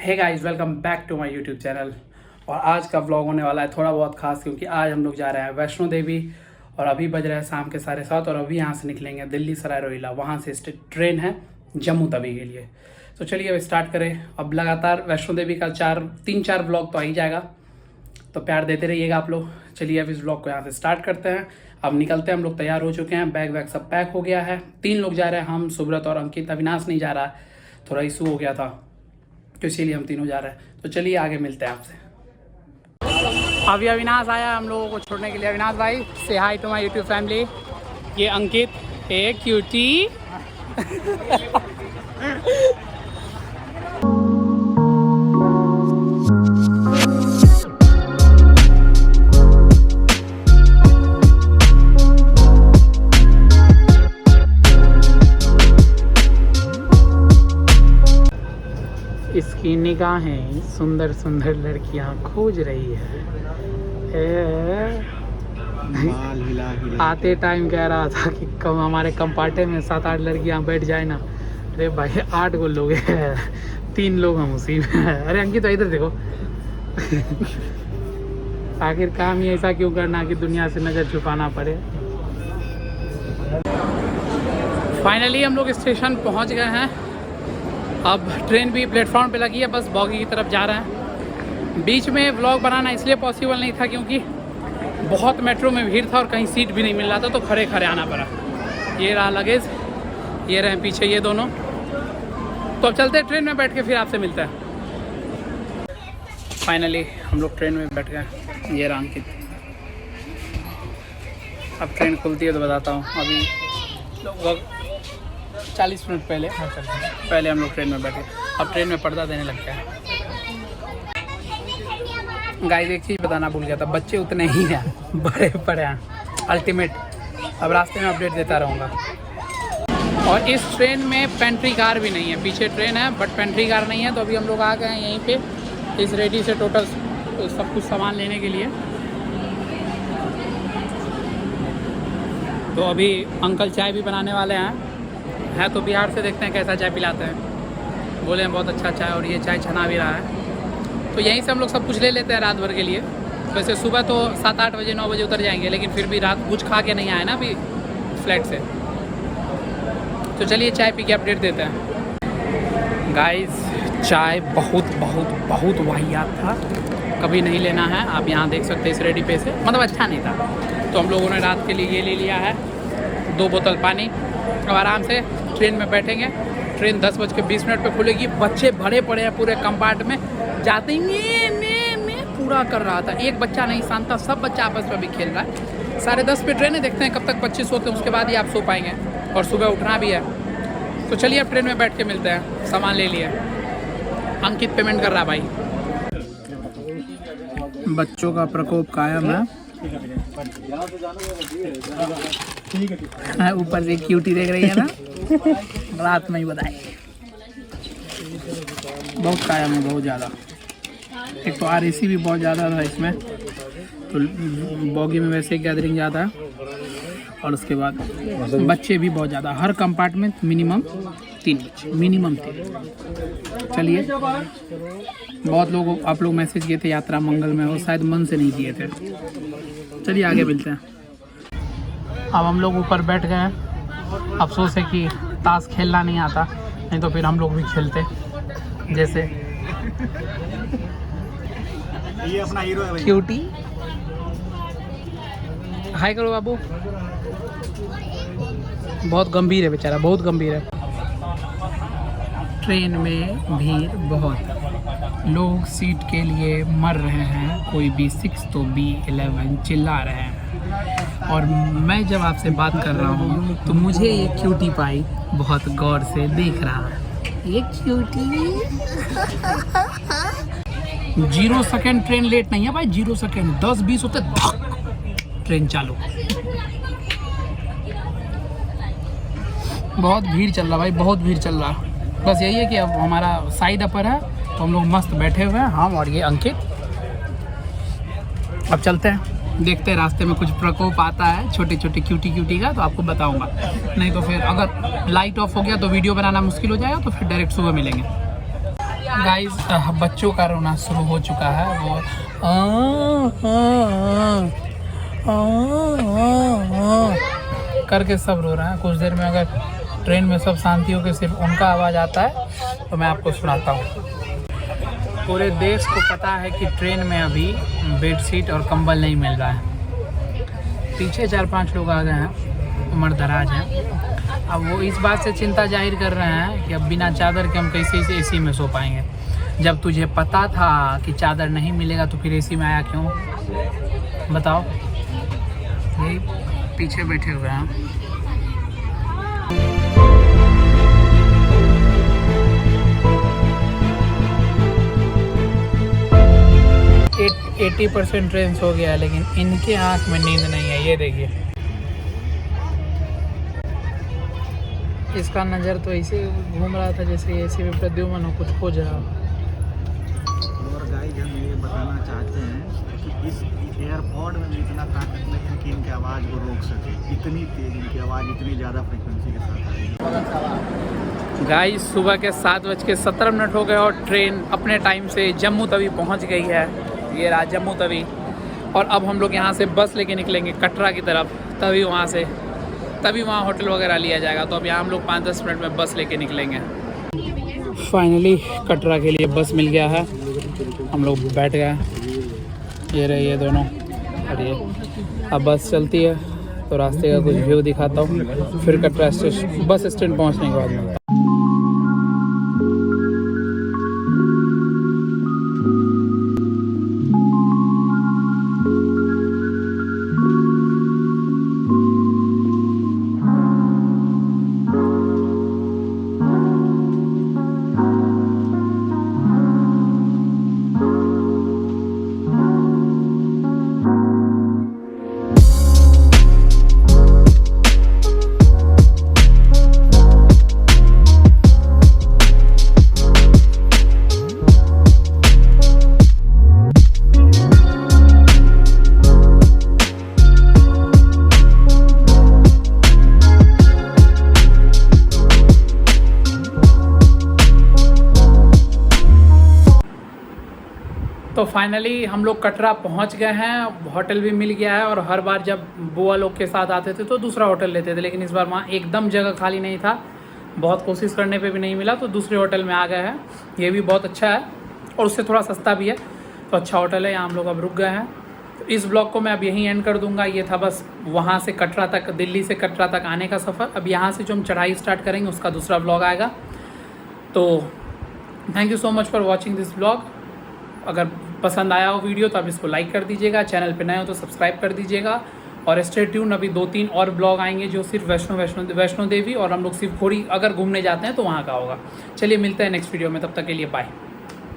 Hey guys, welcome back to my YouTube channel. और आज का व्लॉग होने वाला है थोड़ा बहुत खास, क्योंकि आज हम लोग जा रहे हैं वैष्णो देवी। और अभी बज रहे हैं शाम के 7:30 और अभी यहाँ से निकलेंगे दिल्ली सराय रोहिला। वहाँ से ट्रेन है जम्मू तवी के लिए। तो चलिए अब स्टार्ट करें। अब लगातार वैष्णो देवी का 3-4 व्लॉग तो आ ही जाएगा, तो प्यार देते रहिएगा आप लोग। चलिए अब इस व्लॉग को यहाँ से स्टार्ट करते हैं। अब निकलते हैं, हम लोग तैयार हो चुके हैं, बैग वैग सब पैक हो गया है। 3 लोग जा रहे हैं, हम, सुब्रत और अंकित। अविनाश नहीं जा रहा है, थोड़ा इशू हो गया था, तो इसीलिए हम तीनों जा रहे हैं। तो चलिए आगे मिलते हैं आपसे। अभी अविनाश आया हम लोगों को छोड़ने के लिए। अविनाश भाई, से hi to my YouTube family. ये अंकित, ए क्यूटी। इसकी निगाहें सुंदर सुंदर लड़कियां खोज रही है। आते टाइम कह रहा था कि कम हमारे कंपार्टे में 7-8 लड़कियां बैठ जाए ना। अरे भाई 8 को लोग हैं, 3 लोग हम उसी में हैं। अरे अंकित तो इधर देखो। आखिर काम ही ऐसा क्यों करना कि दुनिया से नज़र छुपाना पड़े। फाइनली हम लोग स्टेशन पहुंच गए हैं। अब ट्रेन भी प्लेटफॉर्म पे लगी है, बस बॉगी की तरफ जा रहे हैं। बीच में व्लॉग बनाना इसलिए पॉसिबल नहीं था क्योंकि बहुत मेट्रो में भीड़ था और कहीं सीट भी नहीं मिल रहा था, तो खड़े खड़े आना पड़ा। ये रहा लगेज, ये रहे पीछे ये दोनों। तो अब चलते हैं ट्रेन में बैठ के, फिर आपसे मिलता है। फाइनली हम लोग ट्रेन में बैठ गए। ये रहा अंकित। अब ट्रेन खुलती है तो बताता हूँ। अभी लगभग 40 मिनट पहले हम लोग ट्रेन में बैठे। अब ट्रेन में पर्दा देने लग गया है। गाइस एक चीज़ बताना भूल गया था, बच्चे उतने ही हैं, बड़े बड़े हैं अल्टीमेट। अब रास्ते में अपडेट देता रहूँगा। और इस ट्रेन में पेंट्री कार भी नहीं है। पीछे ट्रेन है बट पेंट्री कार नहीं है। तो अभी हम लोग आ गए हैं यहीं पे इस रेडी से टोटल सब कुछ सामान लेने के लिए। तो अभी अंकल चाय भी बनाने वाले हैं। तो बिहार से, देखते हैं कैसा चाय पिलाते हैं। बोले हैं बहुत अच्छा चाय, और ये चाय छना भी रहा है। तो यहीं से हम लोग सब कुछ ले लेते हैं रात भर के लिए। वैसे सुबह तो 7-8 बजे 9 बजे उतर जाएंगे, लेकिन फिर भी रात कुछ खा के नहीं आए ना अभी फ्लैट से। तो चलिए चाय पी के अपडेट देते हैं। गाइस चाय बहुत बहुत बहुत वाहियात था, कभी नहीं लेना है। आप यहाँ देख सकते हैं इस रेडी पे से, मतलब अच्छा नहीं था। तो हम लोगों ने रात के लिए ये ले लिया है 2 बोतल पानी। अब आराम से ट्रेन में बैठेंगे। ट्रेन 10:20 पे खुलेगी। बच्चे भरे पड़े हैं पूरे कंपार्ट में। जाते ही पूरा कर रहा था, एक बच्चा नहीं शांत था, सब बच्चा आपस में भी खेल रहा है। 10:30 पे ट्रेन है, देखते हैं कब तक बच्चे सोते हैं, उसके बाद ही आप सो पाएंगे। और सुबह उठना भी है। तो चलिए अब ट्रेन में बैठ के मिलते हैं। सामान ले लिए, अंकित पेमेंट कर रहा भाई। बच्चों का प्रकोप कायम है। ऊपर से क्यूटी देख रही है ना, रात में ही बताए। बहुत कायम है, बहुत ज़्यादा। एक तो RAC भी बहुत ज़्यादा था इसमें, तो बॉगी में वैसे गैदरिंग ज़्यादा है। और उसके बाद बच्चे भी बहुत ज़्यादा, हर कंपार्टमेंट मिनिमम 3 बच्चे, मिनिमम 3। चलिए, बहुत लोग आप लोग मैसेज किए थे यात्रा मंगल में हो, शायद मन से नहीं किए थे। चलिए आगे मिलते हैं। अब हम लोग ऊपर बैठ गए हैं। अफसोस है कि ताश खेलना नहीं आता, नहीं तो फिर हम लोग भी खेलते। जैसे ये अपना हीरो है भाई, क्यूटी। हाय करो बाबू। बहुत गंभीर है बेचारा, बहुत गंभीर है। ट्रेन में भीड़ बहुत, लोग सीट के लिए मर रहे हैं। कोई B6 तो B11 चिल्ला रहे हैं। और मैं जब आपसे बात कर रहा हूँ तो मुझे ये क्यूटी पाई बहुत गौर से देख रहा है। ये क्यूटी 0 सेकेंड ट्रेन लेट नहीं है भाई, 0 सेकेंड। 10-20 होते धक ट्रेन चालू। बहुत भीड़ चल रहा भाई, बहुत भीड़ चल रहा। बस यही है कि अब हमारा साइड अपर है, तो हम लोग मस्त बैठे हुए हैं, हम और ये अंकित। अब चलते हैं, देखते हैं रास्ते में कुछ प्रकोप आता है छोटे छोटे क्यूटी का, तो आपको बताऊंगा। नहीं तो फिर अगर लाइट ऑफ हो गया तो वीडियो बनाना मुश्किल हो जाएगा, तो फिर डायरेक्ट सुबह मिलेंगे। गाइस बच्चों का रोना शुरू हो चुका है। वो करके सब रो रहे हैं। कुछ देर में अगर ट्रेन में सब शांति हो के सिर्फ उनका आवाज़ आता है तो मैं आपको सुनाता हूँ। पूरे देश को पता है कि ट्रेन में अभी बेडशीट और कंबल नहीं मिल रहा है। पीछे 4-5 लोग आ गए हैं, उम्र दराज हैं। अब वो इस बात से चिंता जाहिर कर रहे हैं कि अब बिना चादर के हम कैसे इस एसी में सो पाएंगे। जब तुझे पता था कि चादर नहीं मिलेगा तो फिर एसी में आया क्यों, बताओ। यही पीछे बैठे हुए हैं। एट 80% ट्रेन हो गया है, लेकिन इनके आँख में नींद नहीं है। ये देखिए, इसका नज़र तो ऐसे घूम रहा था जैसे एसी में प्रद्युम्न हो कुछ खोज रहा हो। और गाइस हम ये बताना चाहते हैं कि इस एयरपोर्ट में इतना ताकत नहीं है कि इनकी आवाज़ को रोक सके। इतनी तेज इनकी आवाज़, इतनी ज़्यादा फ्रिक्वेंसी के साथ आ रही है। गाइस सुबह के 7:17 हो गए और ट्रेन अपने टाइम से जम्मू तवी पहुंच गई है। ये रहा जम्मू तवी। और अब हम लोग यहाँ से बस लेके निकलेंगे कटरा की तरफ। तभी वहाँ होटल वगैरह लिया जाएगा। तो अब यहाँ हम लोग 5-10 मिनट में बस लेके निकलेंगे। फाइनली कटरा के लिए बस मिल गया है, हम लोग बैठ गए। ये रहे ये दोनों। और ये अब बस चलती है तो रास्ते का कुछ व्यू दिखाता हूँ, फिर कटरा स्टेशन बस स्टैंड पहुँचने के बाद मिलता है। तो फाइनली हम लोग कटरा पहुंच गए हैं। होटल भी मिल गया है। और हर बार जब बुआ लोग के साथ आते थे तो दूसरा होटल लेते थे, लेकिन इस बार वहाँ एकदम जगह खाली नहीं था। बहुत कोशिश करने पे भी नहीं मिला तो दूसरे होटल में आ गए हैं। ये भी बहुत अच्छा है और उससे थोड़ा सस्ता भी है, तो अच्छा होटल है। यहाँ हम लोग अब रुक गए हैं। तो इस ब्लॉग को मैं अब यहीं एंड कर दूँगा। ये था बस वहाँ से कटरा तक, दिल्ली से कटरा तक आने का सफ़र। अब यहाँ से जो हम चढ़ाई स्टार्ट करेंगे उसका दूसरा ब्लॉग आएगा। तो thank you so much for watching this blog. अगर पसंद आया हो वीडियो तो आप इसको लाइक कर दीजिएगा। चैनल पे नए हो तो सब्सक्राइब कर दीजिएगा। और स्टे ट्यून, अभी 2-3 और ब्लॉग आएंगे जो सिर्फ वैष्णो देवी और हम लोग शिवखोड़ी अगर घूमने जाते हैं तो वहाँ का होगा। चलिए मिलते हैं नेक्स्ट वीडियो में, तब तक के लिए बाय।